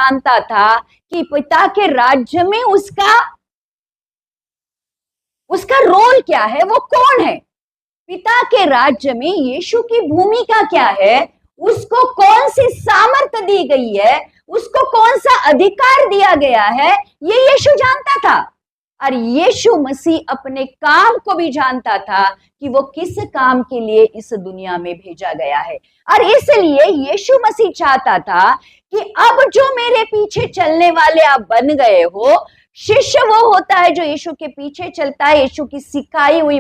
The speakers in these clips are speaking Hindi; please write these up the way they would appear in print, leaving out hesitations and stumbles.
जानता था कि पिता के राज्य में उसका रोल क्या है, वो कौन है, पिता के राज्य में यीशु की भूमिका क्या है, उसको कौन सी सामर्थ्य दी गई है, उसको कौन सा अधिकार दिया गया है, ये यीशु जानता था। और यीशु मसीह अपने काम को भी जानता था कि वो किस काम के लिए इस दुनिया में भेजा गया है। और इसलिए यीशु मसीह चाहता था कि अब जो मेरे पीछे चलने वाले आप बन गए हो, शिष्य वो होता है जो यीशु के पीछे चलता है, यीशु की सिखाई हुई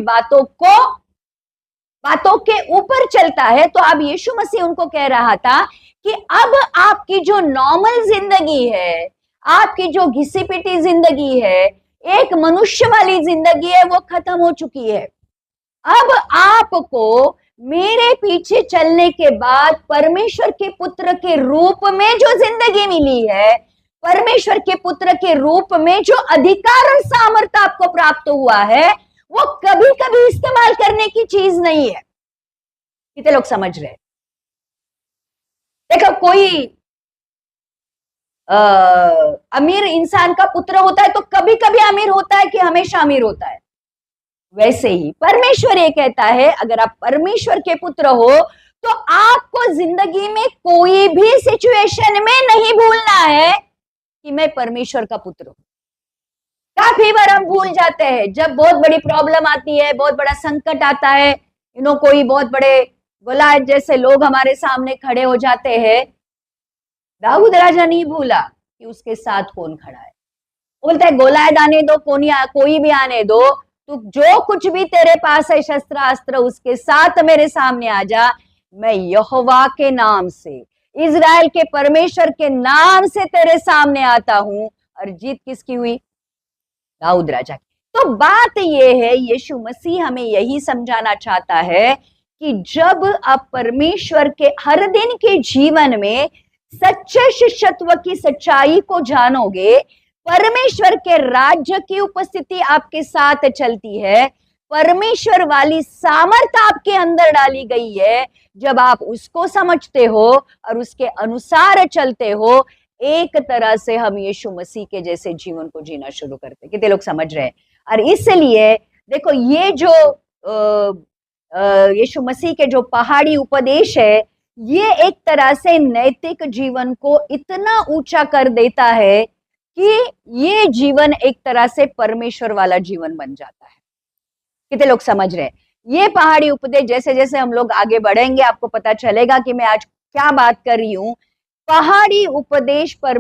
बातों के ऊपर चलता है। तो अब यीशु मसीह उनको कह रहा था कि अब आपकी जो नॉर्मल जिंदगी है, आपकी जो घिसी पिटी जिंदगी है, एक मनुष्य वाली जिंदगी है, वो खत्म हो चुकी है। अब आपको मेरे पीछे चलने के बाद परमेश्वर के पुत्र के रूप में जो जिंदगी मिली है, परमेश्वर के पुत्र के रूप में जो अधिकार और सामर्थ्य आपको प्राप्त हुआ है, वो कभी कभी इस्तेमाल करने की चीज नहीं है। कितने लोग समझ रहे हैं? देखो, कोई अमीर इंसान का पुत्र होता है तो कभी कभी अमीर होता है कि हमेशा अमीर होता है? वैसे ही परमेश्वर ये कहता है, अगर आप परमेश्वर के पुत्र हो तो आपको जिंदगी में कोई भी सिचुएशन में नहीं भूलना है कि मैं परमेश्वर का पुत्र हूं। काफी बार हम भूल जाते हैं, जब बहुत बड़ी प्रॉब्लम आती है, बहुत बड़ा संकट आता है, कोई बहुत बड़े गोलायत जैसे लोग हमारे सामने खड़े हो जाते हैं, दाऊद राजा नहीं भूला कि उसके साथ कौन खड़ा है। बोलता है गोलायत आने दो, कोई भी आने दो, तू जो कुछ भी तेरे पास है शस्त्र अस्त्र, उसके साथ मेरे सामने आ जा, मैं यहोवा के नाम से, इजराइल के परमेश्वर के नाम से तेरे सामने आता हूं। और जीत किसकी हुई? दाऊद राजा की। तो बात यह है, यीशु मसीह हमें यही समझाना चाहता है कि जब आप परमेश्वर के हर दिन के जीवन में सच्चे शिष्यत्व की सच्चाई को जानोगे, परमेश्वर के राज्य की उपस्थिति आपके साथ चलती है, परमेश्वर वाली सामर्थ्य आपके अंदर डाली गई है, जब आप उसको समझते हो और उसके अनुसार चलते हो, एक तरह से हम यीशु मसीह के जैसे जीवन को जीना शुरू करते हैं। कितने लोग समझ रहे हैं? और इसलिए देखो, ये जो यीशु मसीह के जो पहाड़ी उपदेश है, ये एक तरह से नैतिक जीवन को इतना ऊंचा कर देता है कि ये जीवन एक तरह से परमेश्वर वाला जीवन बन जाता है। कितने लोग समझ रहे हैं? ये पहाड़ी उपदेश जैसे जैसे हम लोग आगे बढ़ेंगे, आपको पता चलेगा कि मैं आज क्या बात कर रही हूं। पहाड़ी उपदेश पर